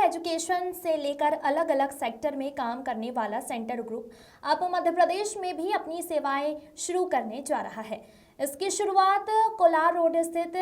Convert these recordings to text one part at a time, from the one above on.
Education से लेकर अलग अलग सेक्टर में काम करने वाला सेंटर ग्रुप अब मध्य प्रदेश में भी अपनी सेवाएं शुरू करने जा रहा है। इसकी शुरुआत कोलार रोड स्थित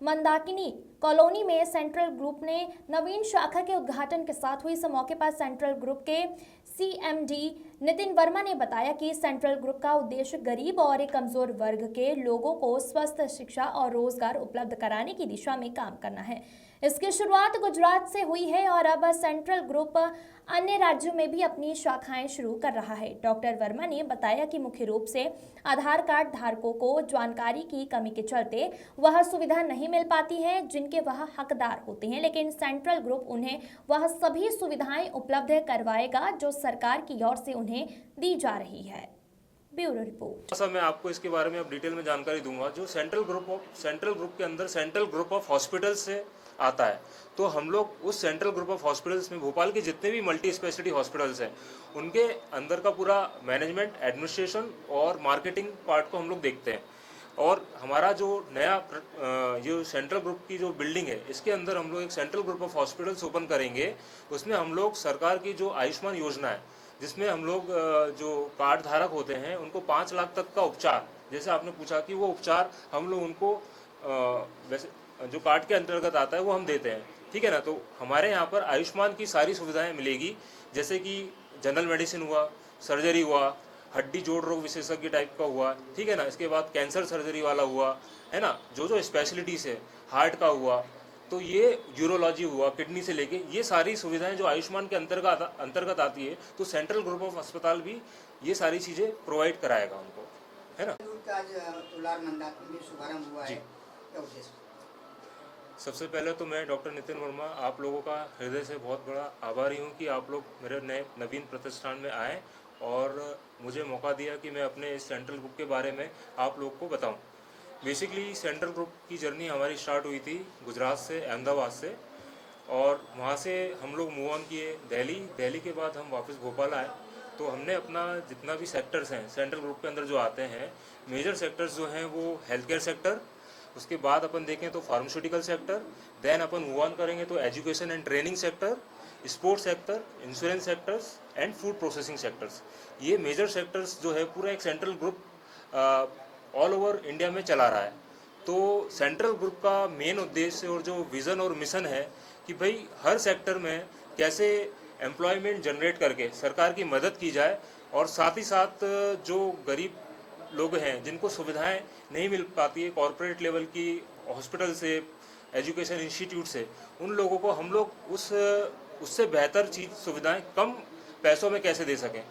मंदाकिनी कॉलोनी में सेंट्रल ग्रुप ने नवीन शाखा के उद्घाटन के साथ हुई। इस मौके पर सेंट्रल ग्रुप के सीएमडी नितिन वर्मा ने बताया कि सेंट्रल ग्रुप का उद्देश्य गरीब और कमजोर वर्ग के लोगों को स्वस्थ शिक्षा और रोजगार उपलब्ध कराने की दिशा में काम करना है। इसकी शुरुआत गुजरात से हुई है और अब सेंट्रल ग्रुप अन्य राज्यों में भी अपनी शाखाएं शुरू कर रहा है। डॉक्टर वर्मा ने बताया कि मुख्य रूप से आधार कार्ड धारकों को जानकारी की कमी के चलते वह सुविधा नहीं मिल पाती है जिनके वह हकदार होते हैं, लेकिन सेंट्रल ग्रुप उन्हें वह सभी सुविधाएं उपलब्ध करवाएगा जो सरकार की ओर से उन्हें दी जा रही है। Bureau report. मैं आपको इसके बारे में अब डिटेल में जानकारी दूंगा। जो सेंट्रल ग्रुप के अंदर सेंट्रल ग्रुप ऑफ हॉस्पिटल्स से आता है, तो हम लोग उस सेंट्रल ग्रुप ऑफ हॉस्पिटल्स में भोपाल के जितने भी मल्टी स्पेशलिटी हॉस्पिटल्स हैं उनके अंदर का पूरा मैनेजमेंट, एडमिनिस्ट्रेशन और मार्केटिंग पार्ट को हम लोग देखते हैं। और हमारा जो नया जो सेंट्रल ग्रुप की जो बिल्डिंग है, इसके अंदर हम लोग एक central group of hospitals open करेंगे। उसमें हम लोग सरकार की जो आयुष्मान योजना है, जिसमें हम लोग जो कार्ड धारक होते हैं उनको 5 लाख तक का उपचार, जैसे आपने पूछा कि वो उपचार हम लोग उनको वैसे जो कार्ड के अंतर्गत आता है वो हम देते हैं, ठीक है ना। तो हमारे यहाँ पर आयुष्मान की सारी सुविधाएं मिलेगी, जैसे कि जनरल मेडिसिन हुआ, सर्जरी हुआ, हड्डी जोड़ रोग विशेषज्ञ टाइप का हुआ, ठीक है ना। इसके बाद कैंसर सर्जरी वाला हुआ, है ना, जो स्पेशलिटीज़ है, हार्ट का हुआ, तो ये यूरोलॉजी हुआ, किडनी से लेके ये सारी सुविधाएं जो आयुष्मान के अंतर्गत आती है, तो सेंट्रल ग्रुप ऑफ अस्पताल भी ये सारी चीज़ें प्रोवाइड कराएगा उनको, है ना। सबसे पहले तो मैं डॉक्टर नितिन वर्मा आप लोगों का हृदय से बहुत बड़ा आभारी हूँ कि आप लोग मेरे नए नवीन प्रतिष्ठान में आए और मुझे मौका दिया कि मैं अपने इस सेंट्रल ग्रुप के बारे में आप लोग को बताऊं। बेसिकली सेंट्रल ग्रुप की जर्नी हमारी स्टार्ट हुई थी गुजरात से, अहमदाबाद से, और वहाँ से हम लोग मूव ऑन किए दिल्ली के बाद हम वापस भोपाल आए। तो हमने अपना जितना भी सेक्टर्स हैं सेंट्रल ग्रुप के अंदर जो आते हैं, मेजर सेक्टर्स जो हैं वो हेल्थ केयर सेक्टर, उसके बाद अपन देखें तो फार्मास्यूटिकल सेक्टर, देन अपन मूव ऑन करेंगे तो education and training sector, sports sector, insurance sectors and food processing sectors. ये मेजर सेक्टर्स जो है पूरा एक central group all over India में चला रहा है। तो सेंट्रल ग्रुप का मेन उद्देश्य और जो विज़न और मिशन है कि भाई हर सेक्टर में कैसे एम्प्लॉयमेंट जनरेट करके सरकार की मदद की जाए, और साथ ही साथ जो गरीब लोग हैं जिनको सुविधाएं नहीं मिल पाती है कॉरपोरेट लेवल की हॉस्पिटल से, एजुकेशन इंस्टीट्यूट से, उन लोगों को हम लोग उससे बेहतर सुविधाएं कम पैसों में कैसे दे सकें।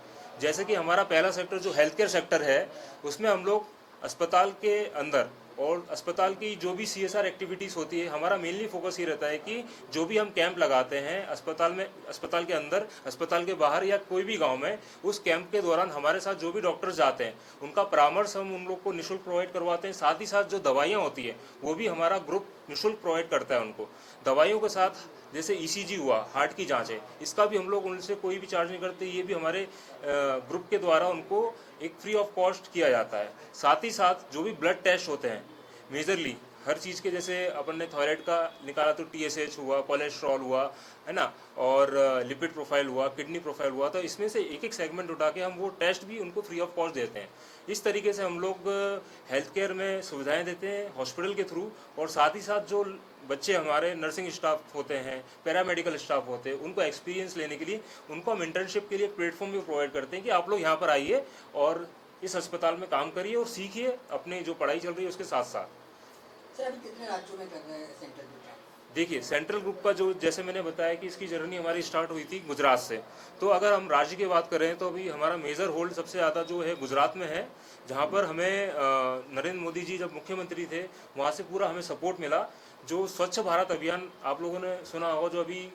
जैसे कि हमारा पहला सेक्टर जो हेल्थ केयर सेक्टर है, उसमें हम लोग अस्पताल के अंदर और अस्पताल की जो भी CSR एक्टिविटीज़ होती है, हमारा मेनली फोकस ये रहता है कि जो भी हम कैंप लगाते हैं अस्पताल में, अस्पताल के अंदर, अस्पताल के बाहर या कोई भी गांव में, उस कैंप के दौरान हमारे साथ जो भी डॉक्टर्स जाते हैं उनका परामर्श हम उन लोग को निःशुल्क प्रोवाइड करवाते हैं। साथ ही साथ जो दवाइयाँ होती है वो भी हमारा ग्रुप निःशुल्क प्रोवाइड करता है उनको। दवाइयों के साथ जैसे ECG हुआ, हार्ट की जाँच है, इसका भी हम लोग उनसे कोई भी चार्ज नहीं करते, ये भी हमारे ग्रुप के द्वारा उनको एक फ्री ऑफ कॉस्ट किया जाता है। साथ ही साथ जो भी ब्लड टेस्ट होते हैं मेजरली हर चीज़ के, जैसे अपन ने थायराइड का निकाला तो TSH हुआ, कोलेस्ट्रॉल हुआ, है ना, और लिपिड प्रोफाइल हुआ, किडनी प्रोफाइल हुआ, तो इसमें से एक एक सेगमेंट उठा के हम वो टेस्ट भी उनको फ्री ऑफ कॉस्ट देते हैं। इस तरीके से हम लोग हेल्थ केयर में सुविधाएं देते हैं हॉस्पिटल के थ्रू, और साथ ही साथ जो बच्चे हमारे नर्सिंग स्टाफ होते हैं, पैरामेडिकल स्टाफ होते हैं, उनको एक्सपीरियंस लेने के लिए उनको हम इंटर्नशिप के लिए एक प्लेटफॉर्म भी प्रोवाइड करते हैं कि आप लोग यहाँ पर आइए और इस अस्पताल में काम करिए और सीखिए अपनी जो पढ़ाई चल रही है उसके साथ साथ। सर अभी कितने राज्यों में कर रहे हैं सेंट्रल ग्रुप? देखिए सेंट्रल ग्रुप का जो, जैसे मैंने बताया कि इसकी जर्नी हमारी स्टार्ट हुई थी गुजरात से, तो अगर हम राज्य की बात करें तो अभी हमारा मेजर होल्ड सबसे ज़्यादा जो है गुजरात में है, जहाँ पर हमें नरेंद्र मोदी जी जब मुख्यमंत्री थे वहाँ से पूरा हमें सपोर्ट मिला। जो स्वच्छ भारत अभियान आप लोगों ने सुना होगा, जो अभी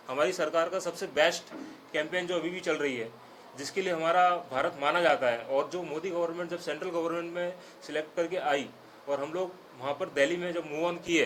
हमारी सरकार का सबसे बेस्ट कैंपेन जो अभी भी चल रही है, जिसके लिए हमारा भारत माना जाता है, और जो मोदी गवर्नमेंट जब सेंट्रल गवर्नमेंट में सिलेक्ट करके आई और हम लोग वहाँ पर दिल्ली में जब मूव ऑन किए,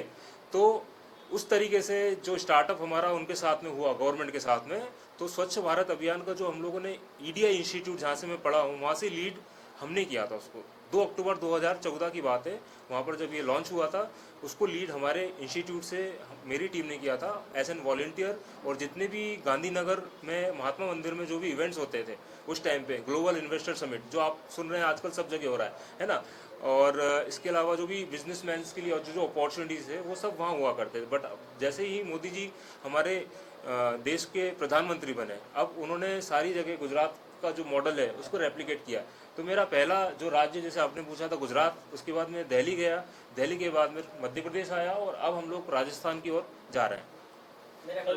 तो उस तरीके से जो स्टार्टअप हमारा उनके साथ में हुआ गवर्नमेंट के साथ में, तो स्वच्छ भारत अभियान का जो हम लोगों ने EDI इंस्टीट्यूट जहाँ से मैं पढ़ा हूँ वहाँ से लीड हमने किया था उसको। 2 अक्टूबर 2014 की बात है, वहाँ पर जब ये लॉन्च हुआ था, उसको लीड हमारे इंस्टीट्यूट से मेरी टीम ने किया था एज एन वॉलंटियर। और जितने भी गांधीनगर में महात्मा मंदिर में जो भी इवेंट्स होते थे उस टाइम पे, ग्लोबल इन्वेस्टर समिट जो आप सुन रहे हैं आजकल सब जगह हो रहा है ना, और इसके अलावा जो भी बिजनेसमैन के लिए और जो अपॉर्चुनिटीज़ है वो सब वहाँ हुआ करते थे। बट जैसे ही मोदी जी हमारे देश के प्रधानमंत्री बने, अब उन्होंने सारी जगह गुजरात का जो मॉडल है उसको रेप्लिकेट किया। तो मेरा पहला जो राज्य, जैसे आपने पूछा था, गुजरात, उसके बाद मैं दिल्ली गया, दिल्ली के बाद में मध्य प्रदेश आया, और अब हम लोग राजस्थान की ओर जा रहे हैं।